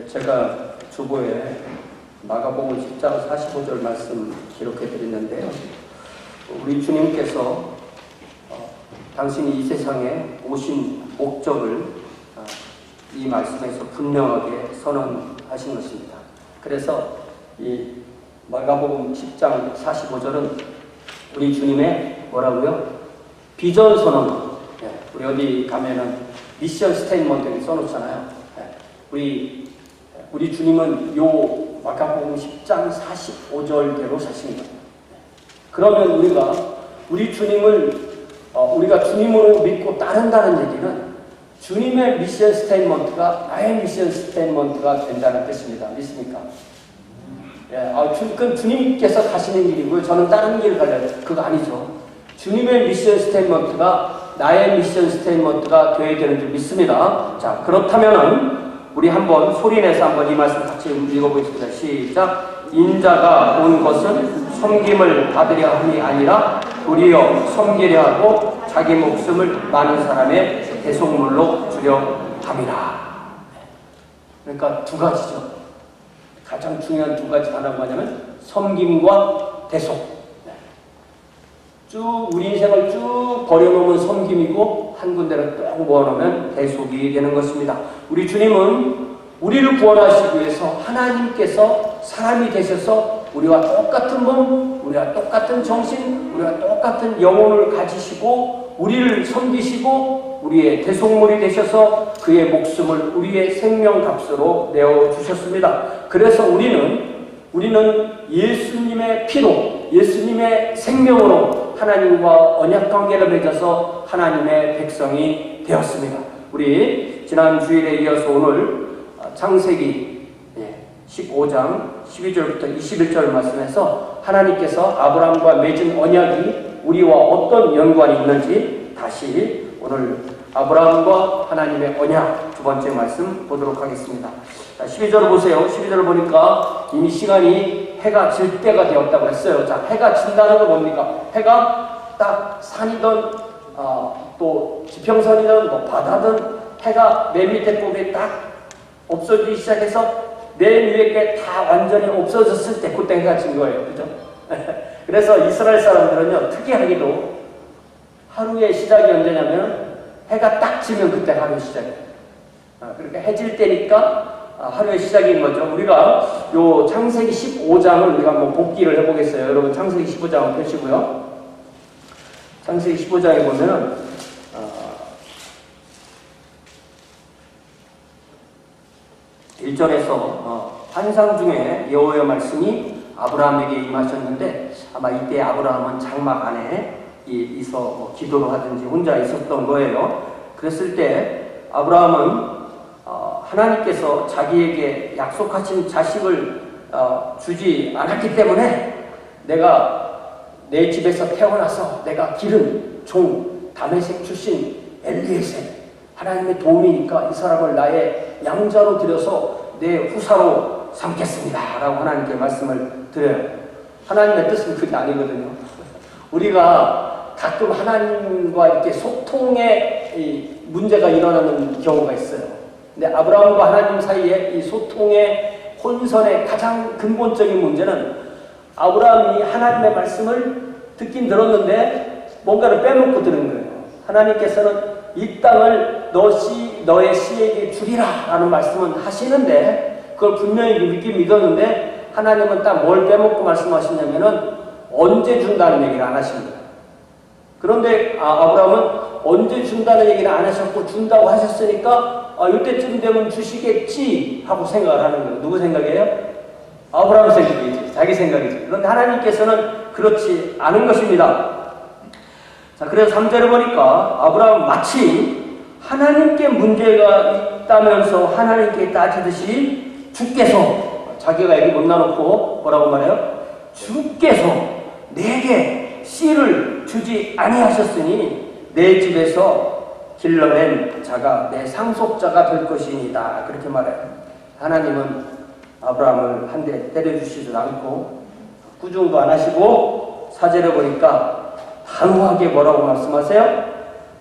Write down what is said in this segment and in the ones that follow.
제가 주보에 마가복음 10장 45절 말씀 기록해 드렸는데요. 우리 주님께서 당신이 이 세상에 오신 목적을 이 말씀에서 분명하게 선언하신 것입니다. 그래서 이 마가복음 10장 45절은 우리 주님의 뭐라고요? 비전 선언. 우리 어디 가면은 미션 스테이트먼트를 써놓잖아요. 우리 주님은 요 마가복음 10장 45절대로 사십니다. 그러면 우리 주님을 우리가 주님으로 믿고 따른다는 얘기는 주님의 미션 스테이트먼트가 나의 미션 스테이트먼트가 된다는 뜻입니다. 믿습니까? 그건 주님께서 가시는 길이고요. 저는 다른 길을 가려요. 그거 아니죠. 주님의 미션 스테이트먼트가 나의 미션 스테이트먼트가 되어야 되는 줄 믿습니다. 자, 그렇다면은 우리 한번 소리내서 한번 이 말씀 같이 읽어보겠습니다. 시작. 인자가 온 것은 섬김을 받으려 함이 아니라 도리어 섬기려 하고 자기 목숨을 많은 사람의 대속물로 주려 함이라. 그러니까 두 가지죠. 가장 중요한 두 가지 단어가 뭐냐면 섬김과 대속. 쭉 우리 인생을 쭉 버려놓으면 섬김이고 한 군데를 딱 모아놓으면 대속이 되는 것입니다. 우리 주님은 우리를 구원하시기 위해서 하나님께서 사람이 되셔서 우리와 똑같은 몸, 우리와 똑같은 정신, 우리와 똑같은 영혼을 가지시고 우리를 섬기시고 우리의 대속물이 되셔서 그의 목숨을 우리의 생명값으로 내어주셨습니다. 그래서 우리는 예수님의 피로, 예수님의 생명으로 하나님과 언약관계를 맺어서 하나님의 백성이 되었습니다. 우리 지난 주일에 이어서 오늘 창세기 15장 12절부터 21절 말씀에서 하나님께서 아브라함과 맺은 언약이 우리와 어떤 연관이 있는지 다시 오늘 아브라함과 하나님의 언약 두 번째 말씀 보도록 하겠습니다. 12절을 보세요. 12절을 보니까 이미 시간이 해가 질 때가 되었다고 했어요. 자, 해가 진다는 건 뭡니까? 해가 딱 산이든 또 지평선이든 뭐 바다든 해가 맨 밑에 부분에 딱 없어지기 시작해서 맨 위에 게 다 완전히 없어졌을 때 그때 해가 진 거예요. 그죠? 그래서 이스라엘 사람들은요, 특이하게도 하루의 시작이 언제냐면 해가 딱 지면 그때 하루의 시작이에요. 그러니까 해질 때니까 하루의 시작인 거죠. 우리가 요 창세기 15장을 우리가 한번 복기를 해보겠어요. 여러분 창세기 15장을 펴시고요. 창세기 15장에 보면은 1절에서 환상 중에 여호와의 말씀이 아브라함에게 임하셨는데 아마 이때 아브라함은 장막 안에 있어 기도를 하든지 혼자 있었던 거예요. 그랬을 때 아브라함은 하나님께서 자기에게 약속하신 자식을 주지 않았기 때문에 내가 내 집에서 태어나서 내가 기른 종 다메섹 출신 엘리에셀 하나님의 도움이니까 이 사람을 나의 양자로 들여서 내 후사로 삼겠습니다 라고 하나님께 말씀을 드려요. 하나님의 뜻은 그게 아니거든요. 우리가 가끔 하나님과 이렇게 소통의 문제가 일어나는 경우가 있어요. 근데 아브라함과 하나님 사이에 이 소통의 혼선의 가장 근본적인 문제는 아브라함이 하나님의 말씀을 듣긴 들었는데 뭔가를 빼먹고 들은 거예요. 하나님께서는 이 땅을 너의 씨에게 주리라 라는 말씀은 하시는데 그걸 분명히 믿었는데 하나님은 딱 뭘 빼먹고 말씀하시냐면은 언제 준다는 얘기를 안 하십니다. 그런데 아브라함은 언제 준다는 얘기를 안 하셨고 준다고 하셨으니까 이때쯤 되면 주시겠지 하고 생각을 하는 거예요. 누구 생각이에요? 아브라함 생각이지. 자기 생각이지. 그런데 하나님께서는 그렇지 않은 것입니다. 자, 그래서 3절에 보니까 아브라함은 마치 하나님께 문제가 있다면서 하나님께 따지듯이 주께서 자기가 얘기 못 나놓고 뭐라고 말해요? 주께서 내게 씨를 주지 아니하셨으니 내 집에서 길러낸 자가 내 상속자가 될 것이니이다. 그렇게 말해요. 하나님은 아브라함을 한 대 때려주시지도 않고 꾸중도 안 하시고 4절에 보니까 단호하게 뭐라고 말씀하세요?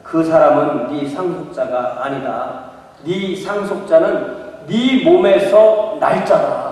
그 사람은 네 상속자가 아니다. 네 상속자는 네 몸에서 날짜라.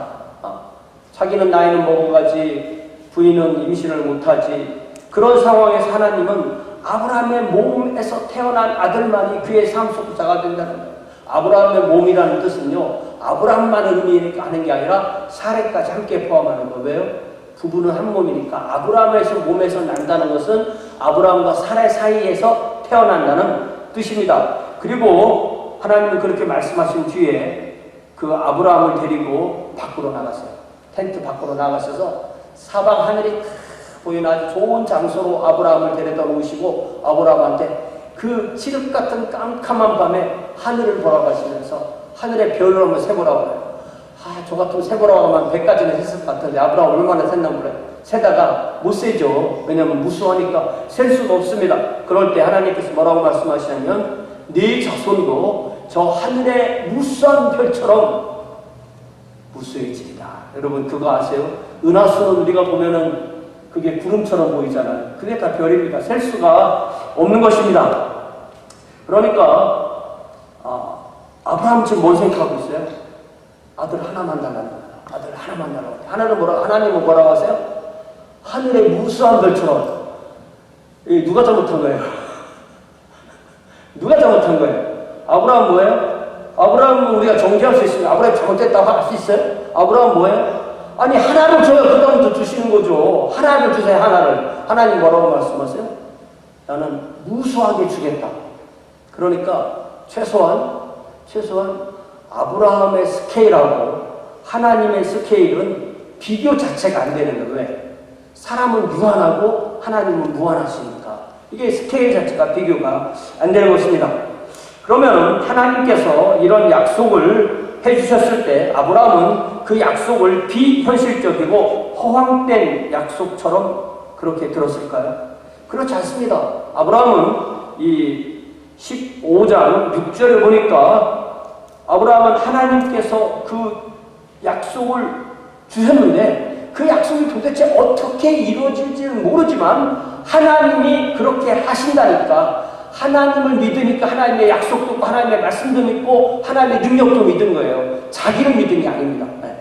자기는 나이는 먹어가지 부인은 임신을 못하지. 그런 상황에서 하나님은 아브라함의 몸에서 태어난 아들만이 그의 상속자가 된다는 거예요. 아브라함의 몸이라는 뜻은요, 아브라함만 의미하는 게 아니라 사례까지 함께 포함하는 거예요. 왜요? 부부는 한 몸이니까. 아브라함에서 몸에서 난다는 것은 아브라함과 사례 사이에서 태어난다는 뜻입니다. 그리고 하나님은 그렇게 말씀하신 뒤에 그 아브라함을 데리고 밖으로 나갔어요. 텐트 밖으로 나가셔서 사방 하늘이 보이는 아주 좋은 장소로 아브라함을 데려다 놓으시고 아브라함한테 그 칠흑 같은 깜깜한 밤에 하늘을 보라가시면서 하늘의 별을 한번 세보라고 해요. 저 같은 세보라고 하면 100가지는 했을 것 같은데 아브라함 얼마나 샜나 그래. 세다가 못 세죠. 왜냐하면 무수하니까 셀 수가 없습니다. 그럴 때 하나님께서 뭐라고 말씀하시냐면 네 자손도 저 하늘의 무수한 별처럼 무수해지리라. 여러분 그거 아세요? 은하수는 우리가 보면은 그게 구름처럼 보이잖아요. 그게 다 별입니다. 셀 수가 없는 것입니다. 그러니까 아브라함 지금 뭔 생각하고 있어요? 아들 하나만 달라는 거예요. 아들 하나만 달라고. 하나님은 뭐라고 하세요? 하늘의 무수한 별처럼. 누가 잘못한 거예요? 누가 잘못한 거예요? 아브라함 뭐예요? 아브라함은 우리가 정죄할 수 있습니다. 아브라함 잘못됐다고 할 수 있어요? 아브라함 뭐예요? 아니 하나를 줘요. 그 다음부터 주시는 거죠. 하나를 주세요. 하나를. 하나님 뭐라고 말씀하세요? 나는 무수하게 주겠다. 그러니까 최소한 아브라함의 스케일하고 하나님의 스케일은 비교 자체가 안 되는 거예요. 왜? 사람은 무한하고 하나님은 무한하시니까 이게 스케일 자체가 비교가 안 되는 것입니다. 그러면 하나님께서 이런 약속을 해주셨을 때 아브라함은 그 약속을 비현실적이고 허황된 약속처럼 그렇게 들었을까요? 그렇지 않습니다. 아브라함은 이 15장 6절을 보니까 아브라함은 하나님께서 그 약속을 주셨는데 그 약속이 도대체 어떻게 이루어질지는 모르지만 하나님이 그렇게 하신다니까 하나님을 믿으니까 하나님의 약속도 믿고 하나님의 말씀도 믿고 하나님의 능력도 믿은 거예요. 자기를 믿은 게 아닙니다. 네.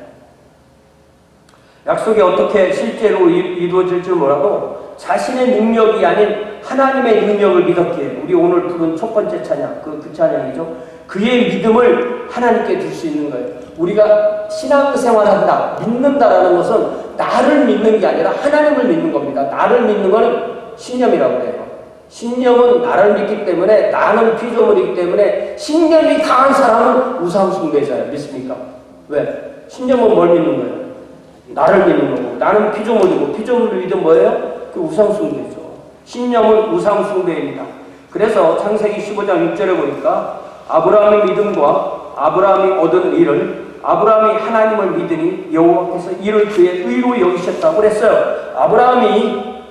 약속이 어떻게 실제로 이루어질지 몰라도 자신의 능력이 아닌 하나님의 능력을 믿었기에 우리 오늘 부른 첫 번째 찬양, 그 찬양이죠. 그의 믿음을 하나님께 줄 수 있는 거예요. 우리가 신앙생활한다, 믿는다라는 것은 나를 믿는 게 아니라 하나님을 믿는 겁니다. 나를 믿는 거는 신념이라고 해요. 신념은 나를 믿기 때문에 나는 피조물이기 때문에 신념이 강한 사람은 우상숭배자예요. 믿습니까? 왜? 신념은 뭘 믿는 거예요? 나를 믿는 거고 나는 피조물이고 피조물을 믿으면 뭐예요? 그 우상숭배죠. 신념은 우상숭배입니다. 그래서 창세기 15장 6절에 보니까 아브라함의 믿음과 아브라함이 얻은 일을 아브라함이 하나님을 믿으니 여호와께서 이를 그의 의로 여기셨다고 그랬어요.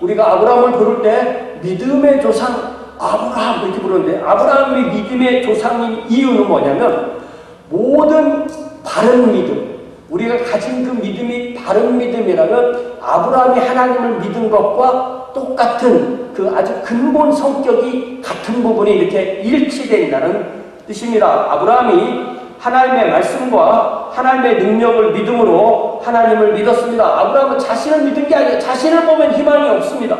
우리가 아브라함을 부를 때 믿음의 조상 아브라함 이렇게 부르는데 아브라함이 믿음의 조상인 이유는 뭐냐면 모든 바른 믿음 우리가 가진 그 믿음이 바른 믿음이라면 아브라함이 하나님을 믿은 것과 똑같은 그 아주 근본 성격이 같은 부분이 이렇게 일치된다는 뜻입니다. 아브라함이 하나님의 말씀과 하나님의 능력을 믿음으로 하나님을 믿었습니다. 아브라함은 자신을 믿은 게 아니에요. 자신을 보면 희망이 없습니다.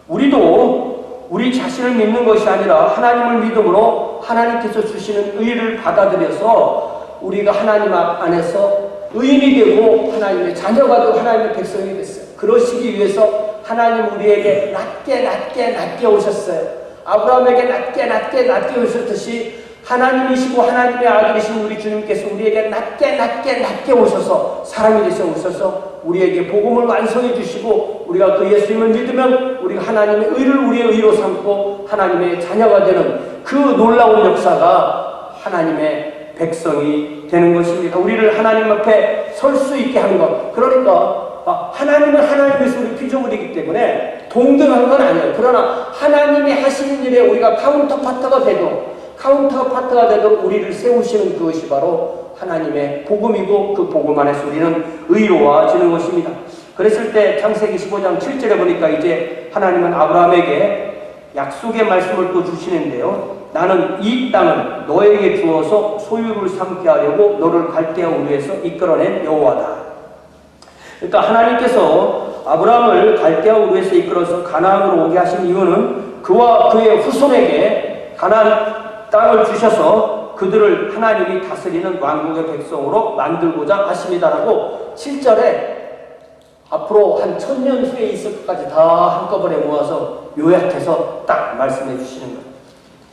우리도 우리 자신을 믿는 것이 아니라 하나님을 믿음으로 하나님께서 주시는 의를 받아들여서 우리가 하나님 안에서 의인이 되고 하나님의 자녀가 되고 하나님의 백성이 됐어요. 그러시기 위해서 하나님 우리에게 낮게 오셨어요. 아브라함에게 낮게 오셨듯이 하나님이시고 하나님의 아들이신 우리 주님께서 우리에게 낮게 오셔서 사람이 되셔 오셔서 우리에게 복음을 완성해 주시고 우리가 그 예수님을 믿으면 우리가 하나님의 의를 우리의 의로 삼고 하나님의 자녀가 되는 그 놀라운 역사가 하나님의 백성이 되는 것입니다. 우리를 하나님 앞에 설 수 있게 하는 것. 그러니까 하나님은 하나님에서 우리 피조물이기 때문에 동등한 건 아니에요. 그러나 하나님이 하시는 일에 우리가 카운터파트가 되도록 우리를 세우시는 그것이 바로 하나님의 복음이고 그 복음 안에서 우리는 의로워지는 것입니다. 그랬을 때 창세기 15장 7절에 보니까 이제 하나님은 아브라함에게 약속의 말씀을 또 주시는데요. 나는 이 땅을 너에게 주어서 소유를 삼게 하려고 너를 갈대아 우르에서 이끌어낸 여호와다. 그러니까 하나님께서 아브라함을 갈대아 우르에서 이끌어서 가나안으로 오게 하신 이유는 그와 그의 후손에게 가나안 땅을 주셔서 그들을 하나님이 다스리는 왕국의 백성으로 만들고자 하십니다라고 7절에 앞으로 한 1000년 후에 있을 것까지 다 한꺼번에 모아서 요약해서 딱 말씀해 주시는 거예요.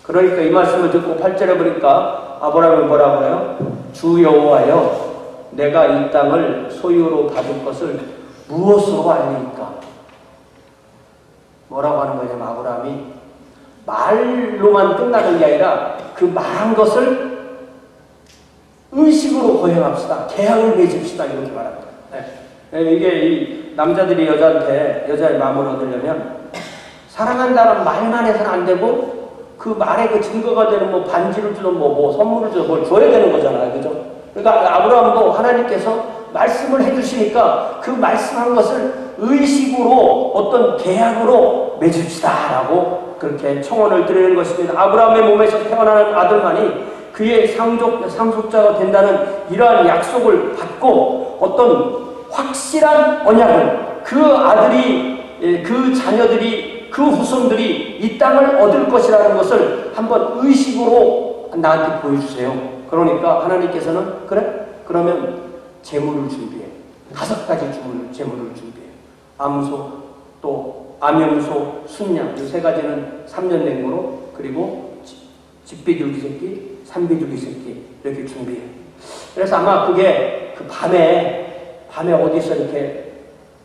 그러니까 이 말씀을 듣고 8절에 보니까 아브라함이 뭐라고 해요? 주 여호와여, 내가 이 땅을 소유로 받을 것을 무엇으로 알리니까? 뭐라고 하는 거냐면 아브라함이 말로만 끝나는 게 아니라 그 말한 것을 의식으로 거행합시다. 계약을 맺읍시다. 이렇게 말합니다. 네. 이게 이 남자들이 여자의 마음을 얻으려면 사랑한다는 말만 해서는 안 되고 그 말에 그 증거가 되는 뭐 반지를 주든 뭐 선물을 주든 뭘 줘야 되는 거잖아요. 그죠? 그러니까 아브라함도 하나님께서 말씀을 해주시니까 그 말씀한 것을 의식으로 어떤 계약으로 맺읍시다라고 그렇게 청원을 드리는 것입니다. 아브라함의 몸에서 태어나는 아들만이 그의 상속자가 된다는 이러한 약속을 받고 어떤 확실한 언약을 그 아들이, 그 자녀들이, 그 후손들이 이 땅을 얻을 것이라는 것을 한번 의식으로 나한테 보여주세요. 그러니까 하나님께서는 그래? 그러면 재물을 준비해. 5가지 재물을 준비해. 암소, 또 암염소, 순양, 이 3가지는 3년 된 거로, 그리고 집비둘기 새끼, 산비둘기 새끼 이렇게 준비해. 그래서 아마 그게 그 밤에 어디서 이렇게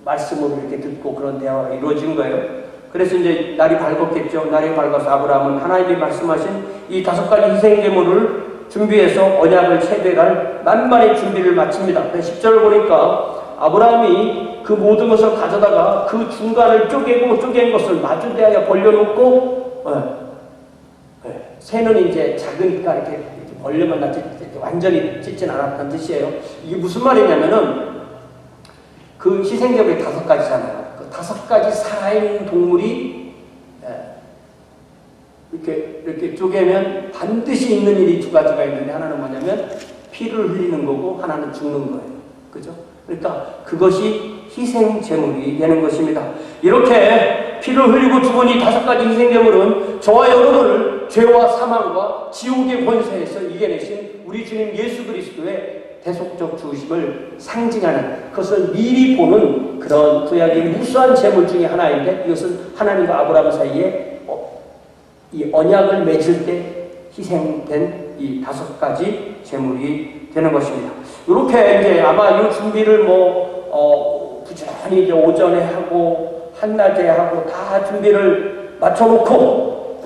말씀으로 이렇게 듣고 그런 대화가 이루어진 거예요. 그래서 이제 날이 밝았겠죠. 날이 밝아서 아브라함은 하나님이 말씀하신 이 5가지 희생제물을 준비해서 언약을 세배할 만반의 준비를 마칩니다. 10절을 보니까 아브라함이 그 모든 것을 가져다가 그 중간을 쪼갠 것을 마주대하여 벌려놓고, 새는 이제 작으니까 이렇게 벌려만 놨지 완전히 찢진 않았다는 뜻이에요. 이게 무슨 말이냐면은 그 희생제물이 5가지잖아요. 그 5가지 살아있는 동물이 이렇게 쪼개면 반드시 있는 일이 2가지가 있는데 하나는 뭐냐면 피를 흘리는 거고 하나는 죽는 거예요. 그죠? 그러니까 그것이 희생제물이 되는 것입니다. 이렇게 피를 흘리고 죽은 이 5가지 희생제물은 저와 여러분을 죄와 사망과 지옥의 권세에서 이겨내신 우리 주님 예수 그리스도의 대속적 죽으심을 상징하는, 그것을 미리 보는 그런 구약의 무수한 제물 중에 하나인데, 이것은 하나님과 아브라함 사이에 이 언약을 맺을 때 희생된 이 5가지 제물이 되는 것입니다. 이렇게 이제 아마 이 준비를 부지런히 이제 오전에 하고 한낮에 하고 다 준비를 맞춰놓고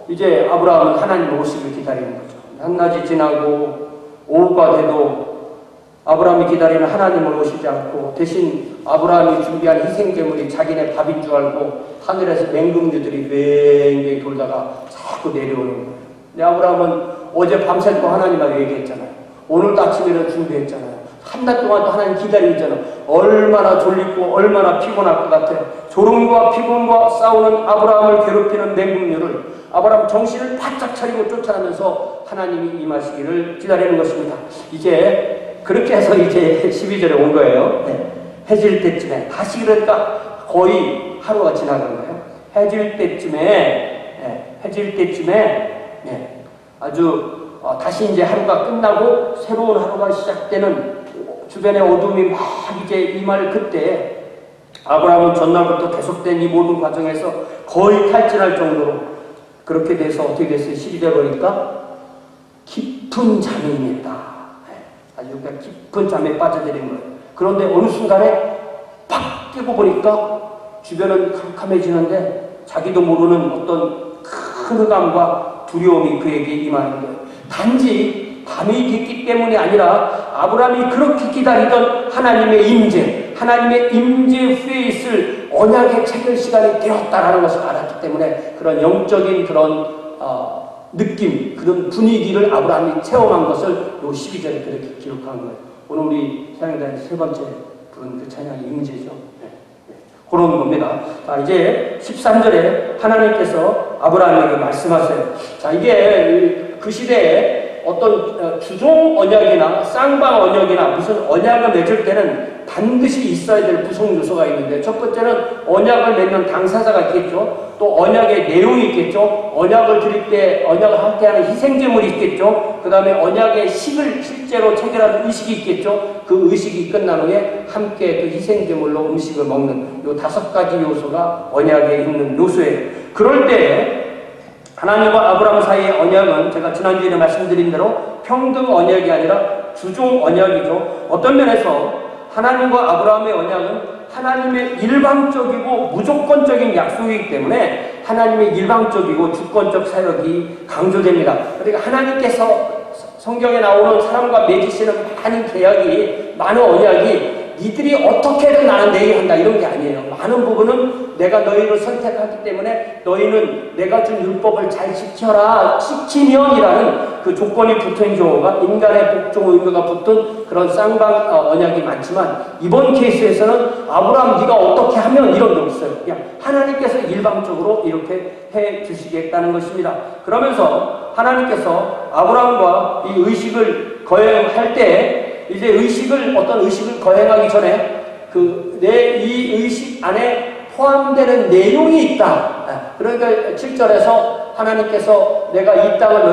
이제 아브라함은 하나님 오시길 기다리는 거죠. 한낮이 지나고 오후가 돼도 아브라함이 기다리는 하나님을 오시지 않고 대신 아브라함이 준비한 희생제물이 자기네 밥인 줄 알고 하늘에서 맹금류들이 뱅뱅 돌다가 자꾸 내려오는 거예요. 근데 아브라함은 어제 밤새 또 하나님하고 얘기했잖아요. 오늘도 아침에는 준비했잖아요. 한낮 동안 또 하나님 기다리고 있잖아요. 얼마나 졸리고 얼마나 피곤할 것 같아요. 졸음과 피곤과 싸우는 아브라함을 괴롭히는 맹금류를 아브라함 정신을 바짝 차리고 쫓아가면서 하나님이 임하시기를 기다리는 것입니다. 이제 그렇게 해서 이제 12절에 온 거예요. 해질 때쯤에 다시, 그러니까 거의 하루가 지나간 거예요. 해질 때쯤에 아주 다시 이제 하루가 끝나고 새로운 하루가 시작되는, 주변에 어둠이 막 이제 임할 그때 아브라함은 전날부터 계속된 이 모든 과정에서 거의 탈진할 정도로 그렇게 돼서 어떻게 됐어요? 12절 보니까 깊은 잠에 임했다. 아주 깊은 잠에 빠져들인 거예요. 그런데 어느 순간에 팍 깨고 보니까 주변은 캄캄해지는데 자기도 모르는 어떤 큰 흑암과 두려움이 그에게 임하는 거예요. 단지 밤이 깊기 때문이 아니라 아브라함이 그렇게 기다리던 하나님의 임재, 하나님의 임재 후에 있을 언약의 체결 시간이 되었다라는 것을 알았기 때문에 그런 영적인 그런 느낌, 그런 분위기를 아브라함이 체험한 것을 요 12절에 그렇게 기록한 거예요. 오늘 우리 찬양단의 3번째 부른 그 찬양이 임재죠. 그런 겁니다. 자, 이제 13절에 하나님께서 아브라함에게 말씀하세요. 자, 이게 그 시대에 어떤 주종 언약이나 쌍방 언약이나 무슨 언약을 맺을 때는 반드시 있어야 될 구성 요소가 있는데, 첫 번째는 언약을 맺는 당사자가 있겠죠. 또 언약의 내용이 있겠죠. 언약을 드릴 때 언약을 함께하는 희생제물이 있겠죠. 그 다음에 언약의 식을 실제로 체결하는 의식이 있겠죠. 그 의식이 끝난 후에 함께 그 희생제물로 음식을 먹는 요 5가지 요소가 언약에 있는 요소예요. 그럴 때 하나님과 아브라함 사이의 언약은 제가 지난주에 말씀드린 대로 평등 언약이 아니라 주종 언약이죠. 어떤 면에서 하나님과 아브라함의 언약은 하나님의 일방적이고 무조건적인 약속이기 때문에 하나님의 일방적이고 주권적 사역이 강조됩니다. 그러니까 하나님께서 성경에 나오는 사람과 맺으시는 많은 계약이, 많은 언약이 니들이 어떻게든 나는 내일 한다 이런 게 아니에요. 많은 부분은 내가 너희를 선택하기 때문에 너희는 내가 준 율법을 잘 지켜라, 지키면이라는 그 조건이 붙은 경우가, 인간의 복종 의무가 붙은 그런 쌍방 언약이 많지만, 이번 케이스에서는 아브라함 네가 어떻게 하면 이런 게 없어요. 그냥 하나님께서 일방적으로 이렇게 해 주시겠다는 것입니다. 그러면서 하나님께서 아브라함과 이 의식을 거행할 때, 이제 어떤 의식을 거행하기 전에 이 의식 안에 포함되는 내용이 있다. 그러니까 7절에서 하나님께서 내가 이 땅을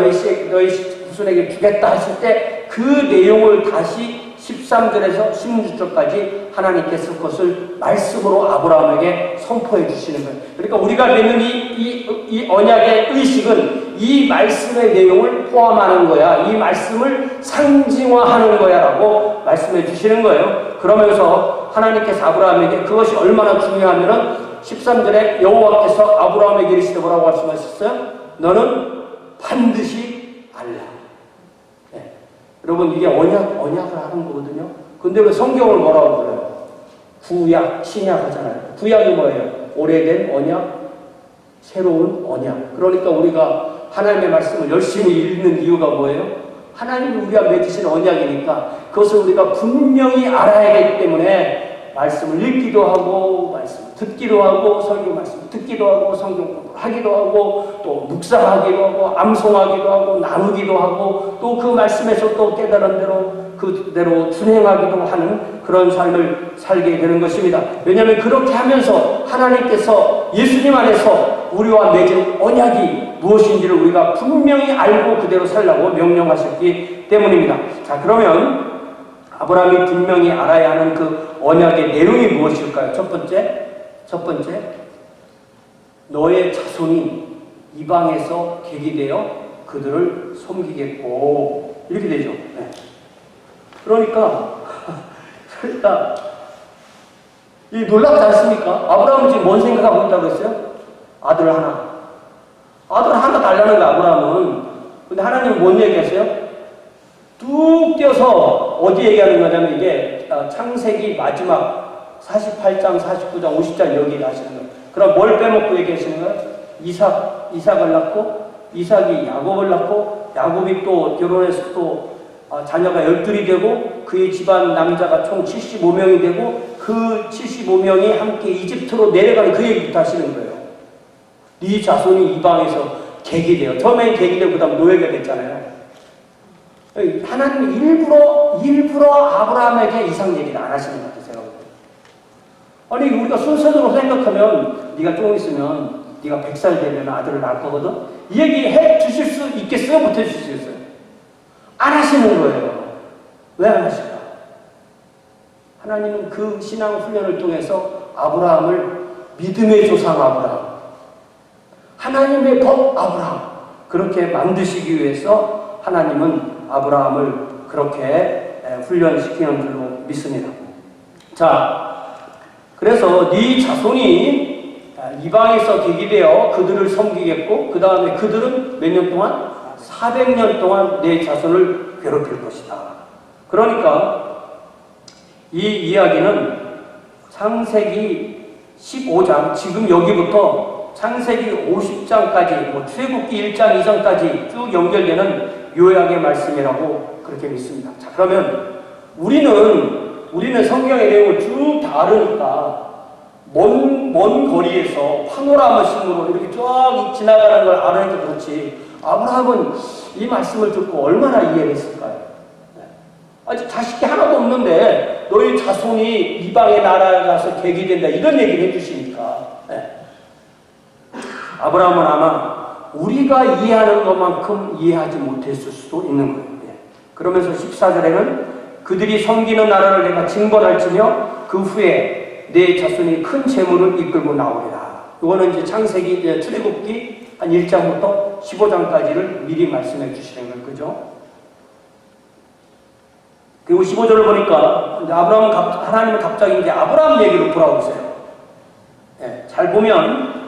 너희 후손에게 주겠다 하실 때 그 내용을 다시 13절에서 16절까지 하나님께서 그것을 말씀으로 아브라함에게 선포해 주시는 거예요. 그러니까 우리가 맺는 이 언약의 의식은 이 말씀의 내용을 포함하는 거야. 이 말씀을 상징화하는 거야 라고 말씀해 주시는 거예요. 그러면서 하나님께서 아브라함에게 그것이 얼마나 중요하면은 13절에 여호와께서 아브라함에게 이르시되 뭐라고 말씀하셨어요? 너는 반드시 알라. 여러분, 이게 언약을 하는 거거든요. 근데 왜 성경을 뭐라고 불러요? 구약, 신약 하잖아요. 구약이 뭐예요? 오래된 언약, 새로운 언약. 그러니까 우리가 하나님의 말씀을 열심히 읽는 이유가 뭐예요? 하나님이 우리가 맺으신 언약이니까 그것을 우리가 분명히 알아야 되기 때문에 말씀을 읽기도 하고, 말씀 듣기도 하고, 성경 말씀 듣기도 하고, 성경 공부하기도 하고, 또 묵상하기도 하고, 암송하기도 하고, 나누기도 하고, 또 그 말씀에서 또 깨달은 대로 그대로 준행하기도 하는 그런 삶을 살게 되는 것입니다. 왜냐하면 그렇게 하면서 하나님께서 예수님 안에서 우리와 맺은 언약이 무엇인지를 우리가 분명히 알고 그대로 살라고 명령하셨기 때문입니다. 자, 그러면 아브라함이 분명히 알아야 하는 그 언약의 내용이 무엇일까요? 첫 번째, 너의 자손이 이방에서 객이되어 그들을 섬기겠고, 이렇게 되죠. 네. 그러니까 이 놀랍지 않습니까? 아브라함은 지금 뭔 생각하고 있다고 했어요? 아들 하나 달라는 거, 아브라함은. 근데 하나님은 뭔 얘기하세요? 뚝 떼어서 어디 얘기하는 거냐면, 이게 창세기 마지막 48장, 49장, 50장 여기 하시는 거예요. 그럼 뭘 빼먹고 얘기하시는 거예요? 이삭을 낳고, 이삭이 야곱을 낳고, 야곱이 또 결혼해서 또 자녀가 12이 되고, 그의 집안 남자가 총 75명이 되고, 그 75명이 함께 이집트로 내려가는 그 얘기부터 하시는 거예요. 네 자손이 이방에서 객이 돼요. 처음엔 객이 되고, 그 다음 노예가 됐잖아요. 하나님이 일부러 아브라함에게 이상 얘기를 안 하시는 것 같아요. 아니, 우리가 순서대로 생각하면 네가 조금 있으면 네가 100살 되면 아들을 낳을 거거든? 이 얘기 해 주실 수 있겠어요? 못 해 주시겠어요? 안 하시는 거예요. 왜 안 하실까? 하나님은 그 신앙 훈련을 통해서 아브라함을 믿음의 조상 아브라함, 하나님의 법 아브라함, 그렇게 만드시기 위해서 하나님은 아브라함을 그렇게 훈련시키는 줄로 믿습니다. 자, 그래서 네 자손이 이방에서 객이 되어 그들을 섬기겠고, 그 다음에 그들은 몇 년 동안? 400년 동안 내 자손을 괴롭힐 것이다. 그러니까 이 이야기는 창세기 15장, 지금 여기부터 창세기 50장까지, 출애굽기 1장, 2장까지 쭉 연결되는 요약의 말씀이라고 그렇게 믿습니다. 자, 그러면 우리는 성경의 내용을 쭉 다 알으니까 먼 거리에서 파노라마 식으로 이렇게 쫙 지나가는 걸 알아니까 그렇지, 아브라함은 이 말씀을 듣고 얼마나 이해를 했을까요? 아직 자식이 하나도 없는데 너희 자손이 이방의 나라에 가서 계기 된다, 이런 얘기를 해주시니까 아브라함은 아마 우리가 이해하는 것만큼 이해하지 못했을 수도 있는 거예요. 그러면서 14절에는 그들이 섬기는 나라를 내가 징벌할지며 그 후에 내 자손이 큰 재물을 이끌고 나오리라. 이거는 이제 창세기, 출애굽기 한 1장부터 15장까지를 미리 말씀해 주시는 걸, 그죠? 그리고 15절을 보니까 이제 하나님은 갑자기 이제 아브라함 얘기로 돌아오세요. 잘 보면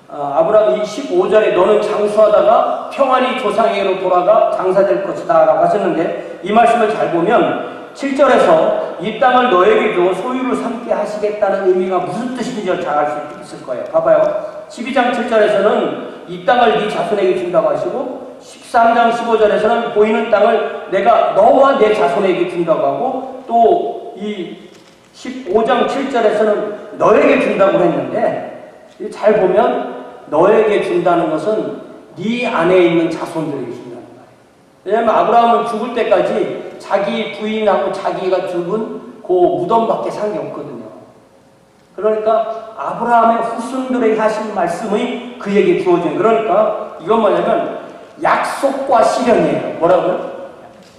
아브라함이 15절에 너는 장수하다가 평안히 조상에게로 돌아가 장사될 것이다 라고 하셨는데, 이 말씀을 잘 보면 7절에서 이 땅을 너에게 줘 소유를 삼게 하시겠다는 의미가 무슨 뜻인지 잘 알 수 있을 거예요. 봐봐요. 12장 7절에서는 이 땅을 네 자손에게 준다고 하시고, 13장 15절에서는 보이는 땅을 내가 너와 내 자손에게 준다고 하고, 또 이 15장 7절에서는 너에게 준다고 했는데, 잘 보면 너에게 준다는 것은 네 안에 있는 자손들에게 준다는 거예요. 왜냐하면 아브라함은 죽을 때까지 자기 부인하고 자기가 죽은 그 무덤밖에 산 게 없거든요. 그러니까 아브라함의 후손들에게 하신 말씀이 그에게 주어진, 그러니까 이건 뭐냐면 약속과 실현이에요. 뭐라고요?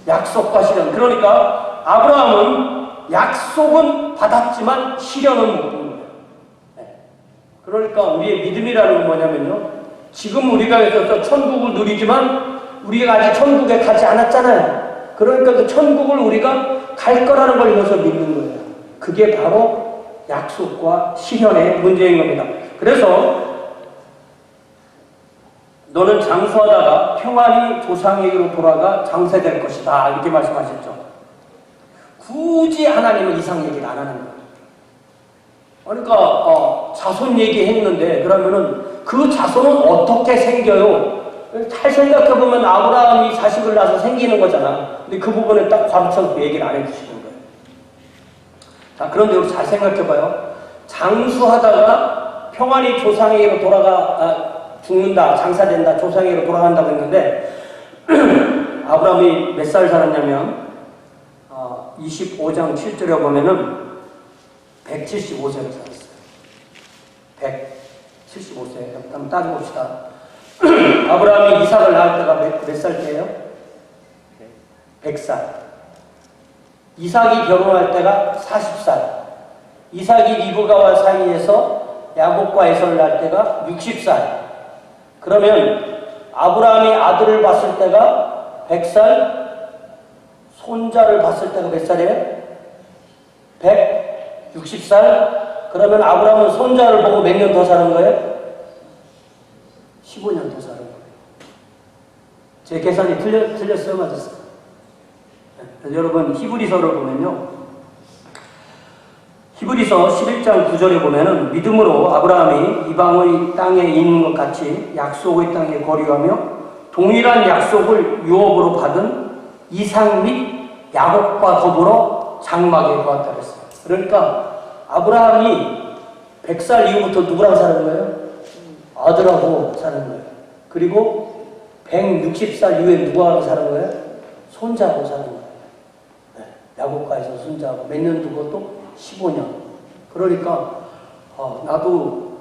약속과 실현. 그러니까 아브라함은 약속은 받았지만 실현은 못 본 거예요. 그러니까 우리의 믿음이라는 건 뭐냐면요, 지금 우리가 그래서 천국을 누리지만 우리가 아직 천국에 가지 않았잖아요. 그러니까 그 천국을 우리가 갈 거라는 걸 이것을 믿는 거예요. 그게 바로 약속과 실현의 문제인 겁니다. 그래서 너는 장수하다가 평안히 조상에게로 돌아가 장세될 것이다, 이렇게 말씀하셨죠. 굳이 하나님은 이상 얘기를 안 하는 거예요. 그러니까 자손 얘기했는데 그러면은 그 자손은 어떻게 생겨요? 잘 생각해보면 아브라함이 자식을 낳아서 생기는 거잖아. 근데 그 부분에 딱 과부쳐서 얘기를 안 해주시는 거예요. 자, 그런데 우리 잘 생각해봐요. 장수하다가 평안히 조상에게로 죽는다, 장사된다, 조상에게로 돌아간다고 했는데 아브라함이 몇 살 살았냐면 25장 7절에 보면은 175세를 살았어요. 175세. 한번 따져봅시다. 아브라함이 이삭을 낳을 때가 몇 살 때예요? 100살. 이삭이 결혼할 때가 40살. 이삭이 리브가와 사이에서 야곱과 에서를 낳을 때가 60살. 그러면 아브라함이 아들을 봤을 때가 100살, 손자를 봤을 때가 몇 살이에요? 160살. 그러면 아브라함은 손자를 보고 몇 년 더 사는 거예요? 15년 더 사는 거예요. 제 계산이 틀렸어요? 맞았어요? 여러분 히브리서를 보면요, 히브리서 11장 9절에 보면은 믿음으로 아브라함이 이방의 땅에 있는 것 같이 약속의 땅에 거류하며 동일한 약속을 유업으로 받은 이삭 및 야곱과 더불어 장막에 거했다 그랬어요. 그러니까 아브라함이 100살 이후부터 누구랑 사는 거예요? 아들하고 사는 거예요. 그리고 160살 이후에 누구하고 사는 거예요? 손자하고 사는 거예요. 야곱과에서 손자하고 몇 년 두고 또 15년. 그러니까 나도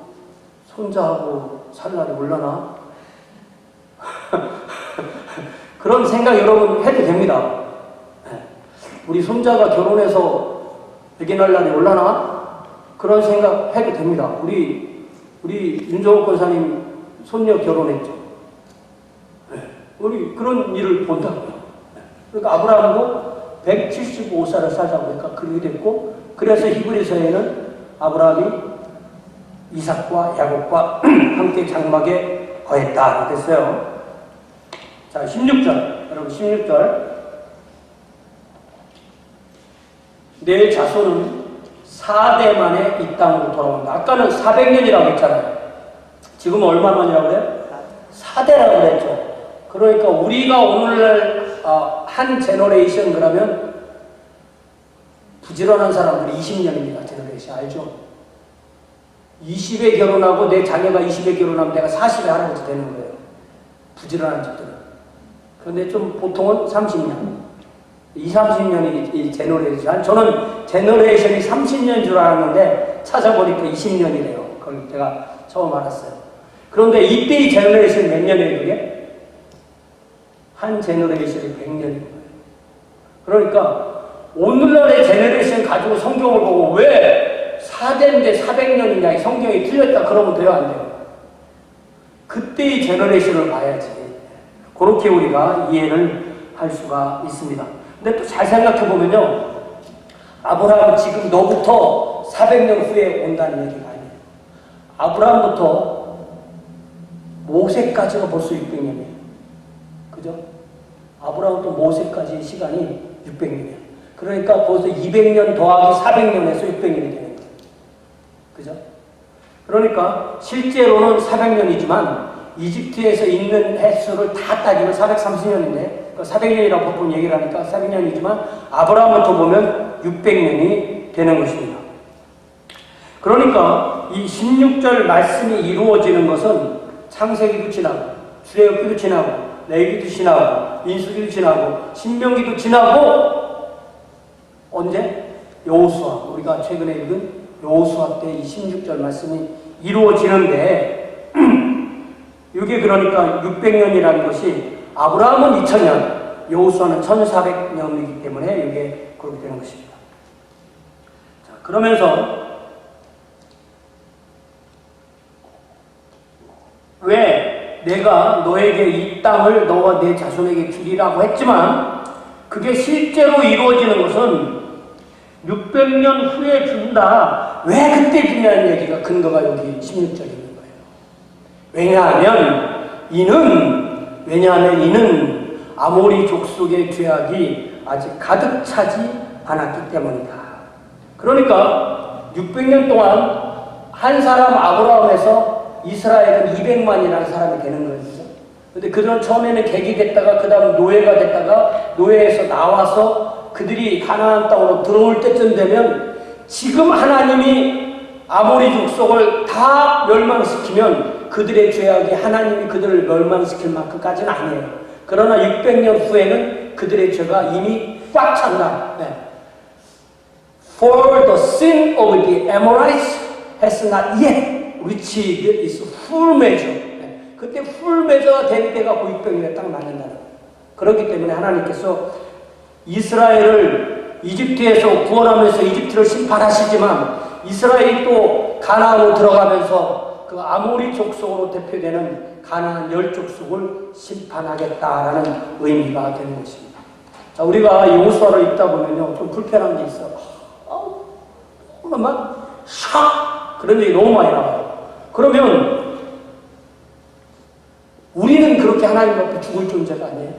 손자하고 살 날이 올라나? 그런 생각 여러분 해도 됩니다. 우리 손자가 결혼해서 백인할 날이 올라나? 그런 생각 해도 됩니다. 우리 윤정옥 권사님 손녀 결혼했죠. 우리 그런 일을 본다고요. 그러니까 아브라함도 175살을 살자고 하니까 그렇게 됐고, 그래서 히브리서에는 아브라함이 이삭과 야곱과 함께 장막에 거했다 됐어요. 자, 16절. 여러분 16절. 내 자손은 4대 만에 이 땅으로 돌아온다. 아까는 400년이라고 했잖아요. 지금 얼마 만이라고 그래요? 4대라고 그랬죠. 그러니까 우리가 오늘날 한 제너레이션 그러면 부지런한 사람들이 20년입니다. 제너레이션 알죠? 20에 결혼하고 내 자녀가 20에 결혼하면 내가 40에 할아버지 되는 거예요. 부지런한 집들은. 그런데 좀 보통은 30년. 20, 30년이 이 제너레이션. 저는 제너레이션이 30년인 줄 알았는데 찾아보니까 20년이래요. 그걸 제가 처음 알았어요. 그런데 이때의 제너레이션이 몇 년이에요, 그게? 한 제너레이션이 100년인 거예요. 그러니까 오늘날의 제너레이션 가지고 성경을 보고 왜 4대인데 400년이냐, 성경이 틀렸다 그러면 돼요, 안 돼요? 그때의 제너레이션을 봐야지. 그렇게 우리가 이해를 할 수가 있습니다. 근데 또 잘 생각해 보면요, 아브라함은 지금 너부터 400년 후에 온다는 얘기가 아니에요. 아브라함부터 모세까지가 벌써 600년이에요. 그죠? 아브라함부터 모세까지의 시간이 600년이에요. 그러니까 벌써 200년 더하기 400년에서 600년이 되는 거예요. 그죠? 그러니까 실제로는 400년이지만 이집트에서 있는 횟수를 다 따지면 430년인데 400년이라고 보통 얘기를 하니까 400년이지만 아브라함부터 보면 600년이 되는 것입니다. 그러니까 이 16절 말씀이 이루어지는 것은 창세기도 지나고 출애굽기도 지나고 레위기도 지나고 민수기도 지나고 신명기도 지나고 언제? 여호수아, 우리가 최근에 읽은 여호수아 때 이 16절 말씀이 이루어지는데 이게 그러니까 600년이라는 것이 아브라함은 2000년, 여호수아는 1400년이기 때문에 이게 그렇게 되는 것입니다. 자, 그러면서 왜 내가 너에게 이 땅을 너와 내 자손에게 주리라고 했지만 그게 실제로 이루어지는 것은 600년 후에 준다. 왜 그때 주냐는 얘기가 근거가 여기 16절에 있는 거예요. 왜냐하면 이는 아모리 족속의 죄악이 아직 가득 차지 않았기 때문이다. 그러니까 600년 동안 한 사람 아브라함에서 이스라엘은 200만이라는 사람이 되는 거예요. 그런데 그들은 처음에는 객이 됐다가 그 다음 노예가 됐다가 노예에서 나와서 그들이 가나안 땅으로 들어올 때쯤 되면 지금 하나님이 아모리 족속을 다 멸망시키면 그들의 죄악이 하나님이 그들을 멸망시킬 만큼까지는 아니에요. 그러나 600년 후에는 그들의 죄가 이미 꽉 찬다. 네. For the sin of the Amorites has not yet reached its full measure. 네. 그때 full measure가 될 때가 그 600년에 딱 맞는다는 거예요. 그렇기 때문에 하나님께서 이스라엘을 이집트에서 구원하면서 이집트를 심판하시지만 이스라엘이 또 가나안으로 들어가면서 그 아모리 족속으로 대표되는 가나안 10족속을 심판하겠다라는 의미가 되는 것입니다. 자, 우리가 여호수아를 읽다 보면요, 좀 불편한 게 있어요. 막 샥 그런 얘기 너무 많이 나와요. 그러면 우리는 그렇게 하나님 앞에 죽을 존재가 아니에요.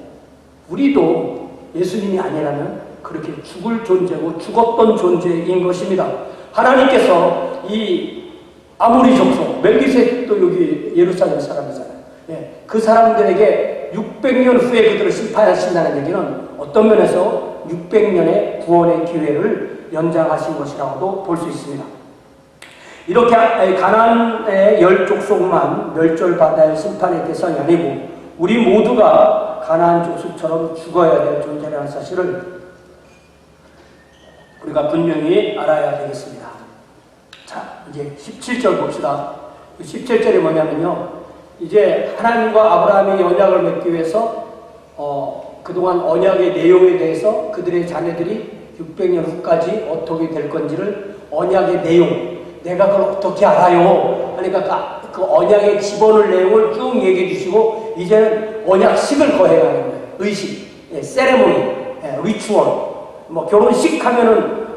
우리도 예수님이 아니라면 그렇게 죽을 존재고 죽었던 존재인 것입니다. 하나님께서 이 아모리 족속, 멜기세덱도 여기 예루살렘 사람이잖아요. 예, 그 사람들에게 600년 후에 그들을 심판하신다는 얘기는 어떤 면에서 600년의 구원의 기회를 연장하신 것이라고도 볼 수 있습니다. 이렇게 가나안의 10족속만 멸절받아야 할 심판의 대상이 아니고 우리 모두가 가나안 족속처럼 죽어야 될 존재라는 사실을 우리가 분명히 알아야 되겠습니다. 자, 이제 17절 봅시다. 17절이 뭐냐면요, 이제 하나님과 아브라함이 언약을 맺기 위해서 그동안 언약의 내용에 대해서 그들의 자녀들이 600년 후까지 어떻게 될 건지를 언약의 내용, 내가 그걸 어떻게 알아요? 그러니까 그 언약의 기본을 내용을 쭉 얘기해 주시고 이제는 언약식을 거해가는 거예요. 의식, 예, 세레모니, 예, 리추얼. 뭐 결혼식 하면은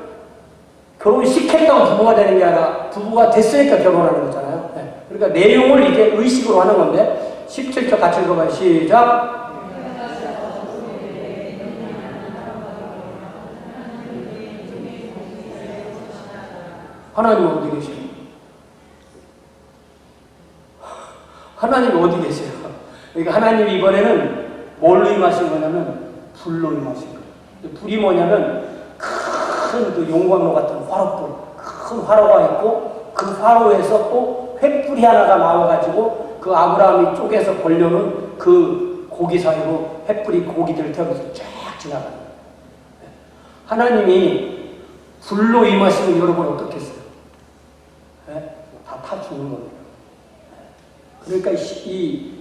결혼식 했다고 부부가 되는 게 아니라 부부가 됐으니까 결혼하는 거잖아요. 예. 그러니까 내용을 이제 의식으로 하는 건데 17절 같이 읽어봐요. 시작. 하나님은 어디 계세요? 하나님은 어디 계세요? 그러니까 하나님이 이번에는 뭘로 임하신 거냐면 불로 임하신 거예요. 불이 뭐냐면 큰 그 용광로 같은 화롯불, 큰 화로가 있고 그 화로에서 또 횃불이 하나가 나와가지고 그 아브라함이 쪼개서 벌려놓은 그 고기 사이로 횃불이 고기들을 태우면서 쫙 지나가는 거예요. 하나님이 불로 임하시면 여러분 어떻겠어요? 다 죽는 겁니다. 그러니까 이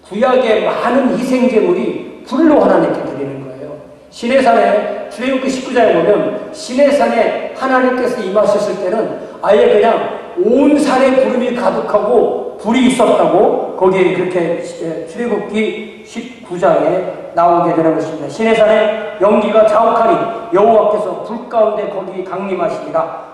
구약의 많은 희생제물이 불로 하나님께 드리는 거예요. 시내산에 출애굽기 19장에 보면 시내산에 하나님께서 임하셨을 때는 아예 그냥 온 산에 구름이 가득하고 불이 있었다고 거기에 그렇게 출애굽기 19장에 나오게 되는 것입니다. 시내산에 연기가 자욱하니 여호와께서 불 가운데 거기 강림하시니라.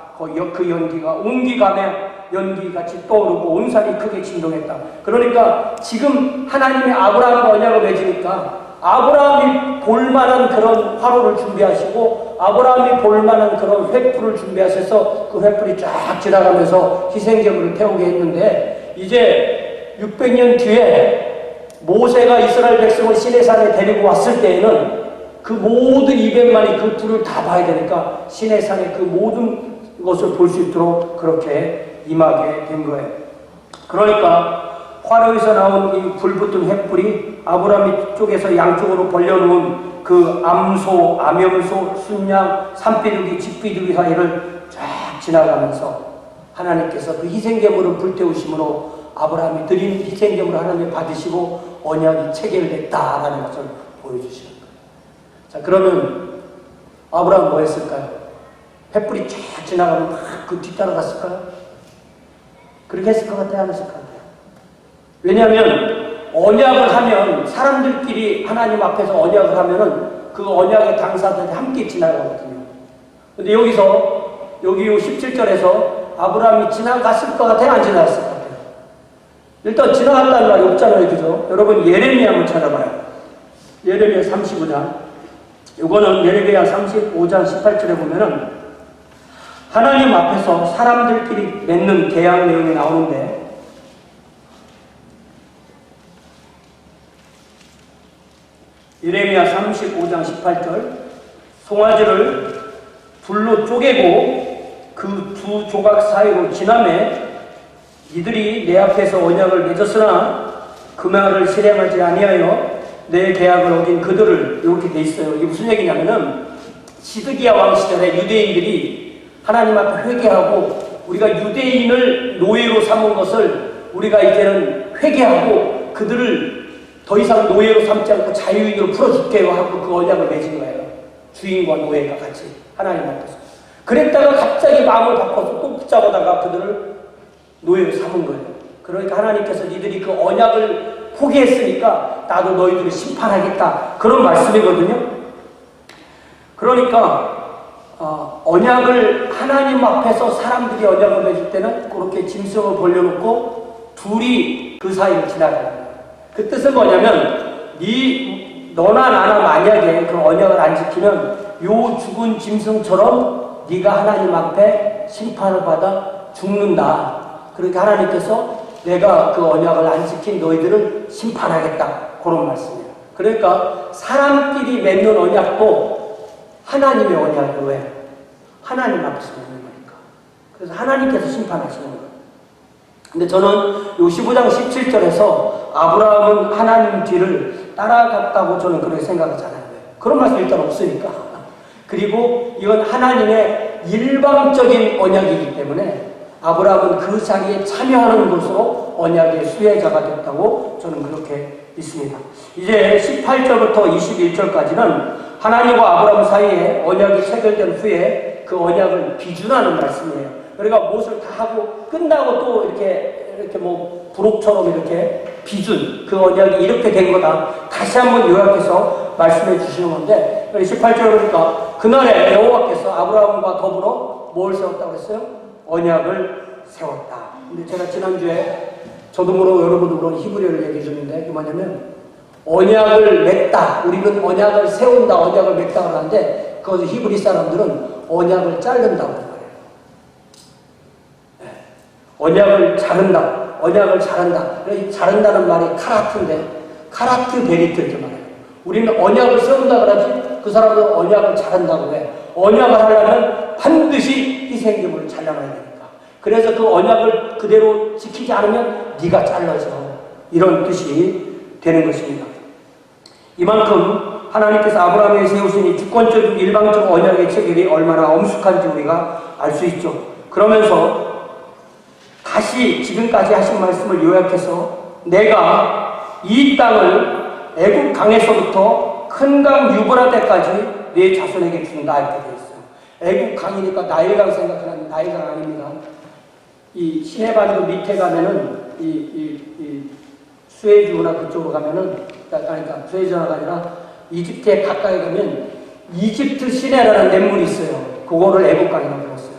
그 연기가 온기가며 연기같이 떠오르고 온 산이 크게 진동했다. 그러니까 지금 하나님이 아브라함과 언약을 맺으니까 아브라함이 볼만한 그런 화로를 준비하시고 아브라함이 볼만한 그런 횃불을 준비하셔서 그 횃불이 쫙 지나가면서 희생제물을 태우게 했는데 이제 600년 뒤에 모세가 이스라엘 백성을 시내산에 데리고 왔을 때에는 그 모든 200만이 그 불을 다 봐야 되니까 시내산의 그 모든 것을 볼 수 있도록 그렇게 임하게 된 거예요. 그러니까 화로에서 나온 이 불붙은 횃불이 아브라함이 쪽에서 양쪽으로 벌려놓은 그 암소, 암염소, 순양, 산비둘기, 집비둘기 사이를 쫙 지나가면서 하나님께서 그 희생제물을 불태우심으로 아브라함이 드린 희생제물을 하나님이 받으시고 언약이 체결됐다라는 것을 보여주시는 거예요. 자, 그러면 아브라함 뭐 했을까요? 횃불이 쫙 지나가면 막 그 뒤따라갔을까요? 그렇게 했을 것 같아요? 안 했을 것 같아요? 왜냐하면 언약을 하면 사람들끼리 하나님 앞에서 언약을 하면은 그 언약의 당사자들이 함께 지나가거든요. 근데 여기서 여기 17절에서 아브라함이 지나갔을 것 같아요? 안 지나갔을 것 같아요? 일단 지나갔다는 말이 없잖아요. 그죠? 여러분 예레미야 한번 찾아봐요. 예레미야 35장. 이거는 예레미야 35장 18절에 보면은 하나님 앞에서 사람들끼리 맺는 계약 내용이 나오는데 예레미야 35장 18절 송아지를 불로 쪼개고 그 두 조각 사이로 지나매 이들이 내 앞에서 언약을 맺었으나 그 말을 실행하지 아니하여 내 계약을 어긴 그들을 이렇게 돼 있어요. 이게 무슨 얘기냐면은 시드기야 왕 시절에 유대인들이 하나님 앞에 회개하고 우리가 유대인을 노예로 삼은 것을 우리가 이제는 회개하고 그들을 더 이상 노예로 삼지 않고 자유인으로 풀어줄게요 하고 그 언약을 맺은 거예요. 주인과 노예가 같이 하나님 앞에서. 그랬다가 갑자기 마음을 바꿔서 또 붙잡아다가 그들을 노예로 삼은 거예요. 그러니까 하나님께서 니들이 그 언약을 포기했으니까 나도 너희들을 심판하겠다. 그런 말씀이거든요. 그러니까 언약을 하나님 앞에서 사람들이 언약을 맺을 때는 그렇게 짐승을 벌려놓고 둘이 그 사이를 지나가는 거예요. 그 뜻은 뭐냐면 너나 나나 만약에 그 언약을 안 지키면 요 죽은 짐승처럼 네가 하나님 앞에 심판을 받아 죽는다. 그러니까 하나님께서 내가 그 언약을 안 지킨 너희들을 심판하겠다. 그런 말씀이에요. 그러니까 사람끼리 맺는 언약도 하나님의 언약이 왜? 하나님 앞에서 맺는 거니까. 그래서 하나님께서 심판하시는 거예요. 근데 저는 요 15장 17절에서 아브라함은 하나님 뒤를 따라갔다고 저는 그렇게 생각하지 않아요. 그런 말씀 일단 없으니까. 그리고 이건 하나님의 일방적인 언약이기 때문에 아브라함은 그 자리에 참여하는 것으로 언약의 수혜자가 됐다고 저는 그렇게 믿습니다. 이제 18절부터 21절까지는 하나님과 아브라함 사이에 언약이 체결된 후에 그 언약을 비준하는 말씀이에요. 그러니까 무엇을 다 하고 끝나고 또 이렇게 뭐 부록처럼 이렇게 비준 그 언약이 이렇게 된 거다. 다시 한번 요약해서 말씀해 주시는 건데 18절 보니까 그날에 여호와께서 아브라함과 더불어 뭘 세웠다고 했어요? 언약을 세웠다. 근데 제가 지난주에 저도 모르고 여러분도 모르는 히브리어를 얘기해 줬는데 그게 뭐냐면 언약을 맺다. 우리는 언약을 세운다. 언약을 맺다 하는데 그것을 히브리 사람들은 언약을 자른다고 하는 거예요. 네. 언약을 자른다. 언약을 자른다. 자른다는 말이 카라트인데 카라트 베리트 이렇게 말해요. 우리는 언약을 세운다 그러지 그 사람들은 언약을 자른다고 해. 언약을 하려면 반드시 희생제물을 잘라놔야 되니까. 그래서 그 언약을 그대로 지키지 않으면 네가 잘라져. 이런 뜻이 되는 것입니다. 이만큼 하나님께서 아브라함에게 세우신 이 주권적인 일방적 언약의 체결이 얼마나 엄숙한지 우리가 알 수 있죠. 그러면서 다시 지금까지 하신 말씀을 요약해서 내가 이 땅을 애굽 강에서부터 큰 강 유브라데까지 네 자손에게 준다 이렇게 되어 있어요. 애굽 강이니까 나일강 생각하는 나일강 아닙니다. 이 시내반도 밑에 가면은 이 수에즈나 그쪽으로 가면은 그러니까 수에즈가 아니라 이집트에 가까이 가면 이집트 시내라는 냇물이 있어요. 그거를 애국강이라고 불렀어요.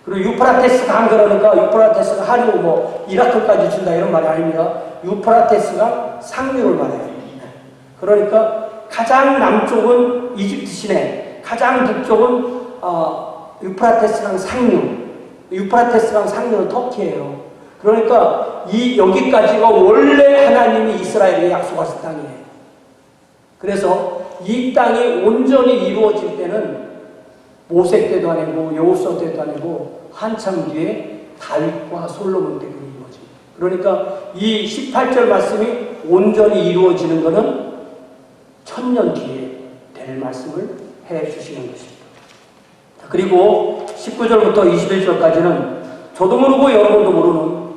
그리고 유프라테스 강 그러니까 유프라테스가 하류 뭐 이라크까지 준다 이런 말이 아닙니다. 유프라테스가 상류를 말해요. 그러니까 가장 남쪽은 이집트 시내, 가장 북쪽은 유프라테스강 상류. 유프라테스강 상류는 터키예요. 그러니까 여기까지가 원래 하나님이 이스라엘에 약속하신 땅이에요. 그래서 이 땅이 온전히 이루어질 때는 모세 때도 아니고 여호수아 때도 아니고 한참 뒤에 다윗과 솔로몬 때가 이루어집니다. 그러니까 이 18절 말씀이 온전히 이루어지는 것은 1000년 뒤에 될 말씀을 해 주시는 것입니다. 그리고 19절부터 21절까지는 저도 모르고 여러분도 모르는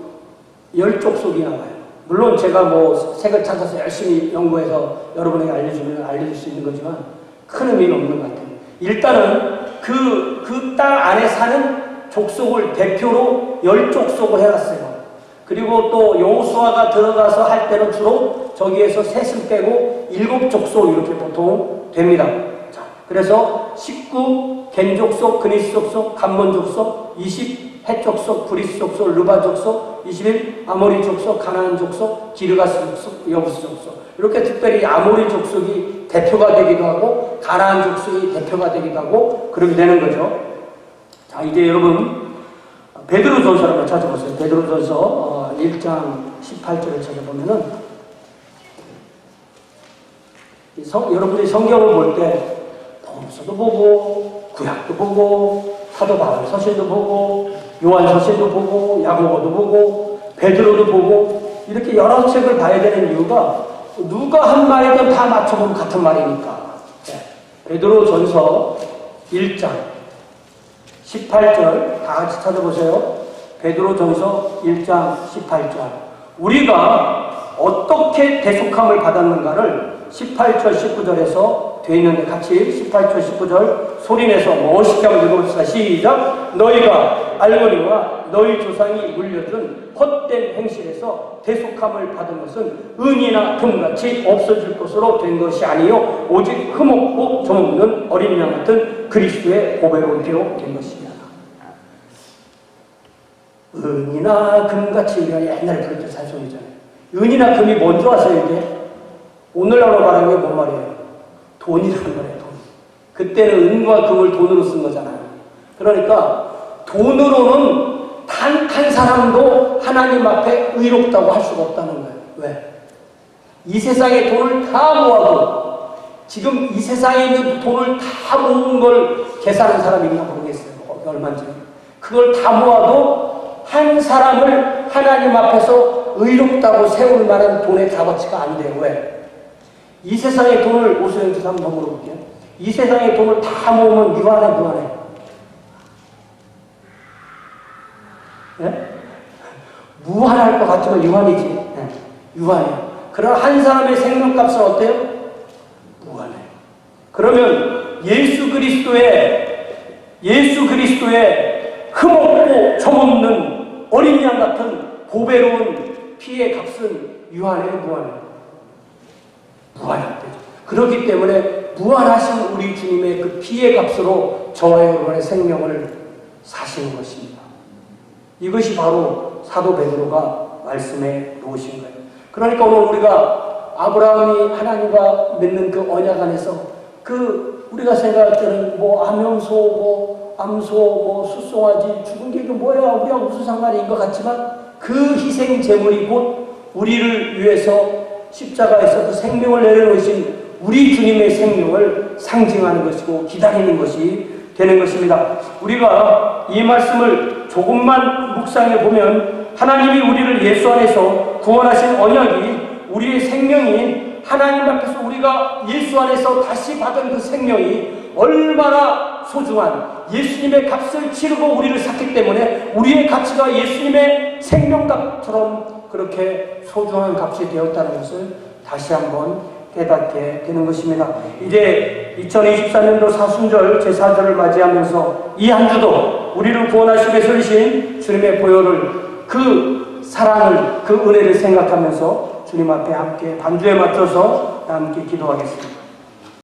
열족속이 나와요. 물론 제가 뭐 색을 찾아서 열심히 연구해서 여러분에게 알려주면 알려줄 수 있는 거지만 큰 의미는 없는 것 같아요. 일단은 그 땅 안에 사는 족속을 대표로 열족속을 해놨어요. 그리고 또 여호수아가 들어가서 할 때는 주로 저기에서 셋을 빼고 7족속 이렇게 보통 됩니다. 자, 그래서 19 겐족속, 그니스족속, 감몬족속, 20 헷족속, 브리스족속, 르바족속, 21 아모리 족속, 가나안 족속, 기르가스 족속, 여부스 족속. 이렇게 특별히 아모리 족속이 대표가 되기도 하고 가나안 족속이 대표가 되기도 하고 그렇게 되는 거죠. 자, 이제 여러분 베드로전서를 한번 찾아보세요. 베드로전서 1장 18절을 찾아보면은 여러분이 성경을 볼 때 복음서도 보고 구약도 보고 사도 바울 서신도 보고 요한 서신도 보고 야고보도 보고 베드로도 보고 이렇게 여러 책을 봐야 되는 이유가 누가 한 말이든 다 맞춰보면 같은 말이니까. 베드로전서 1장 18절 다 같이 찾아보세요. 베드로전서 1장 18절 우리가 어떻게 대속함을 받았는가를 18절 19절에서 되어 있는데 같이 18절 19절 소리내서 멋있게 한번 읽어봅시다. 시작. 너희가 알거니와 너희 조상이 물려준 헛된 행실에서 대속함을 받은 것은 은이나 금같이 없어질 것으로 된 것이 아니요 오직 흠없고 점없는 어린 양 같은 그리스도의 보배로운 피로 된 것이냐. 은이나 금같이 우리가 옛날에 그랬던 찬송이잖아요. 은이나 금이 뭔 줄 아세요? 이게 오늘날로 말하는 게 뭔 말이에요? 돈이라는 거예요. 돈. 그때는 은과 금을 돈으로 쓴 거잖아요. 그러니까 돈으로는 단 한 사람도 하나님 앞에 의롭다고 할 수가 없다는 거예요. 왜? 이 세상에 돈을 다 모아도 지금 이 세상에 있는 돈을 다 모은 걸 계산하는 사람이 있나 모르겠어요. 얼마인지. 그걸 다 모아도 한 사람을 하나님 앞에서 의롭다고 세울 만한 돈의 값어치가 안 돼요. 왜? 이 세상의 돈을 오수영에서 한번 물어볼게요. 이 세상의 돈을 다 모으면 유한해, 무한해? 네? 무한할 것 같지만 유한이지. 네. 유한해요. 그러나 한 사람의 생명값은 어때요? 무한해요. 그러면 예수 그리스도의 흠없고 점없는 어린 양 같은 보배로운 피의 값은 유한해요, 무한해요? 무한하대요. 그렇기 때문에 무한하신 우리 주님의 그 피의 값으로 저와 여러분의 생명을 사시는 것입니다. 이것이 바로 사도 베드로가 말씀해 놓으신 거예요. 그러니까 오늘 우리가 아브라함이 하나님과 맺는 그 언약 안에서 우리가 생각할 때는 뭐 암염소, 뭐 암소, 뭐 숫송아지 죽은 게 뭐야 우리가 무슨 상관인 것 같지만 그 희생 제물이 곧 우리를 위해서 십자가에서 그 생명을 내려놓으신 우리 주님의 생명을 상징하는 것이고 기다리는 것이 되는 것입니다. 우리가 이 말씀을 조금만 묵상해 보면 하나님이 우리를 예수 안에서 구원하신 언약이 우리의 생명이 하나님 앞에서 우리가 예수 안에서 다시 받은 그 생명이 얼마나 소중한 예수님의 값을 치르고 우리를 샀기 때문에 우리의 가치가 예수님의 생명값처럼 그렇게 소중한 값이 되었다는 것을 다시 한번 깨닫게 되는 것입니다. 이제 2024년도 사순절 제4절을 맞이하면서 이 한 주도 우리를 구원하시기 위해 서리신 주님의 보혈을, 그 사랑을, 그 은혜를 생각하면서 주님 앞에 함께 반주에 맞춰서 함께 기도하겠습니다.